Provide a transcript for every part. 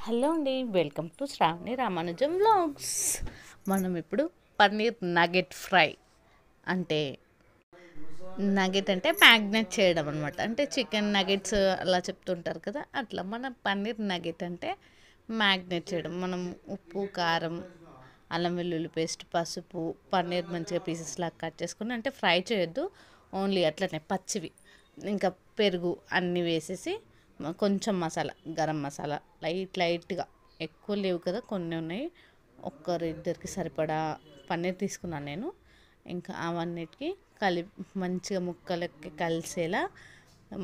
Hello అండి, welcome to Sravani Ramanujam vlogs. మనం ఇప్పుడు పన్నీర్ నగెట్ ఫ్రై అంటే నగెట్ అంటే మ్యాగ్నేట్ చేయడం అనమాట. అంటే చికెన్ నగెట్స్ అలా చెప్తుంటారు కదా, అట్లా మన పన్నీర్ నగెట్ అంటే మ్యాగ్నేట్ చేయడం. మనం ఉప్పు, కారం, అల్లం వెల్లుల్లి పేస్ట్, పసుపు, పన్నీర్ మంచిగా పీసెస్ లాగా కట్ చేసుకుని, అంటే ఫ్రై చేయొద్దు, ఓన్లీ అట్లనే పచ్చివి, ఇంకా పెరుగు అన్నీ వేసేసి కొంచెం మసాలా, గరం మసాలా లైట్గా, ఎక్కువ లేవు కదా, కొన్ని ఉన్నాయి, ఒక్కరిద్దరికి సరిపడా పన్నీర్ తీసుకున్నాను నేను. ఇంకా అవన్నిటికి మంచిగా ముక్కలకి కలిసేలా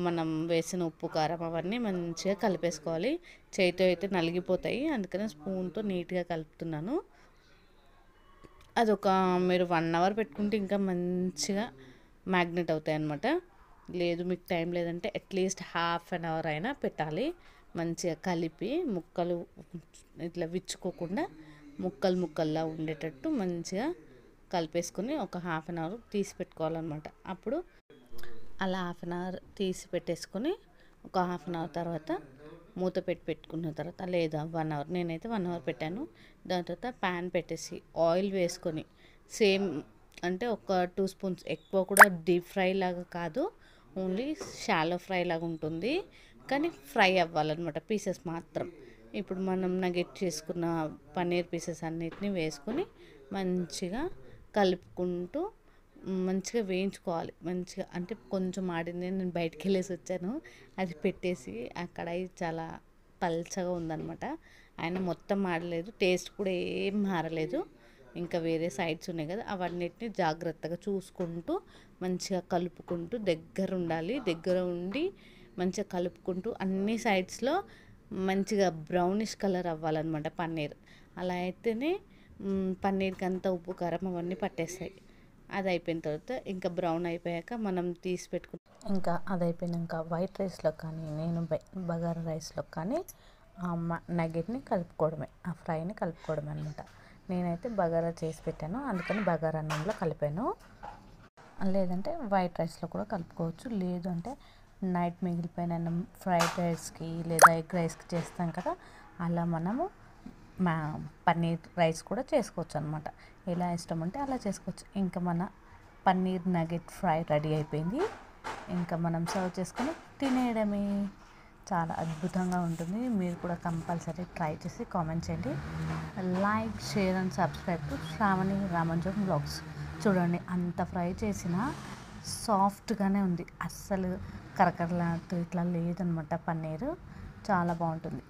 మనం వేసిన ఉప్పు, కారం అవన్నీ మంచిగా కలిపేసుకోవాలి. చేతితో అయితే నలిగిపోతాయి, అందుకని స్పూన్తో నీట్గా కలుపుతున్నాను. అదొక మీరు 1 అవర్ పెట్టుకుంటే ఇంకా మంచిగా మ్యాగ్నెట్ అవుతాయి అన్నమాట. లేదు మీకు టైం లేదంటే అట్లీస్ట్ హాఫ్ అన్ అవర్ అయినా పెట్టాలి. మంచిగా కలిపి ముక్కలు ఇట్లా విచ్చుకోకుండా ముక్కల్లా ఉండేటట్టు మంచిగా కలిపేసుకొని ఒక హాఫ్ అన్ అవర్ తీసి పెట్టుకోవాలన్నమాట. అప్పుడు అలా హాఫ్ అన్ అవర్ తీసి పెట్టేసుకొని ఒక హాఫ్ అన్ అవర్ తర్వాత మూత పెట్టుకున్న తర్వాత, లేదా 1 అవర్, నేనైతే 1 అవర్ పెట్టాను. దాని తర్వాత ప్యాన్ పెట్టేసి ఆయిల్ వేసుకొని, సేమ్ అంటే ఒక 2 స్పూన్స్, ఎక్కువ కూడా డీప్ ఫ్రై లాగా కాదు, ఓన్లీ షాలో ఫ్రై లాగా ఉంటుంది, కానీ ఫ్రై అవ్వాలన్నమాట పీసెస్ మాత్రం. ఇప్పుడు మనం నగెట్ చేసుకున్న పన్నీర్ పీసెస్ అన్నిటిని వేసుకొని మంచిగా కలుపుకుంటూ మంచిగా వేయించుకోవాలి. మంచిగా అంటే కొంచెం ఆడింది, నేను బయటికి వెళ్ళేసి వచ్చాను, అది పెట్టేసి ఆ కడాయి చాలా పల్చగా ఉందన్నమాట. ఆయన మొత్తం మారలేదు, టేస్ట్ కూడా ఏం మారలేదు. ఇంకా వేరే సైడ్స్ ఉన్నాయి కదా, అవన్నిటిని జాగ్రత్తగా చూసుకుంటూ మంచిగా కలుపుకుంటూ దగ్గర ఉండాలి. దగ్గర ఉండి మంచిగా కలుపుకుంటూ అన్ని సైడ్స్లో మంచిగా బ్రౌనిష్ కలర్ అవ్వాలన్నమాట పన్నీర్. అలా అయితేనే పన్నీర్కి అంతా ఉప్పు, కారం అవన్నీ పట్టేస్తాయి. అది అయిపోయిన తర్వాత ఇంకా బ్రౌన్ అయిపోయాక మనం తీసి పెట్టుకుంటాం. ఇంకా అది అయిపోయినాక వైట్ రైస్లో కానీ, నేను బగారా రైస్లో కానీ ఆ నగెట్ని కలుపుకోవడమే, ఆ ఫ్రైని కలుపుకోవడమే అనమాట. నేనైతే బగారా చేసి పెట్టాను, అందుకని బగారా అన్నంలో కలిపాను. లేదంటే వైట్ రైస్లో కూడా కలుపుకోవచ్చు. లేదు అంటే నైట్ మిగిలిపోయిన అన్నం ఫ్రైడ్ రైస్కి లేదా ఎగ్ రైస్కి చేస్తాం కదా, అలా మనము పన్నీర్ రైస్ కూడా చేసుకోవచ్చు అనమాట. ఎలా ఇష్టం అంటే అలా చేసుకోవచ్చు. ఇంకా మన పన్నీర్ నగెట్ ఫ్రై రెడీ అయిపోయింది. ఇంకా మనం సర్వ్ చేసుకొని తినేయడమే. చాలా అద్భుతంగా ఉంటుంది. మీరు కూడా కంపల్సరీ ట్రై చేసి కామెంట్ చేయండి. Like, share and subscribe to Sravani Ramanujam vlogs. చూడండి, అంత ఫ్రై చేసినా సాఫ్ట్గానే ఉంది, అస్సలు కరకరలాడుతూ ఇట్లా లేదనమాట. పన్నీరు చాలా బాగుంటుంది.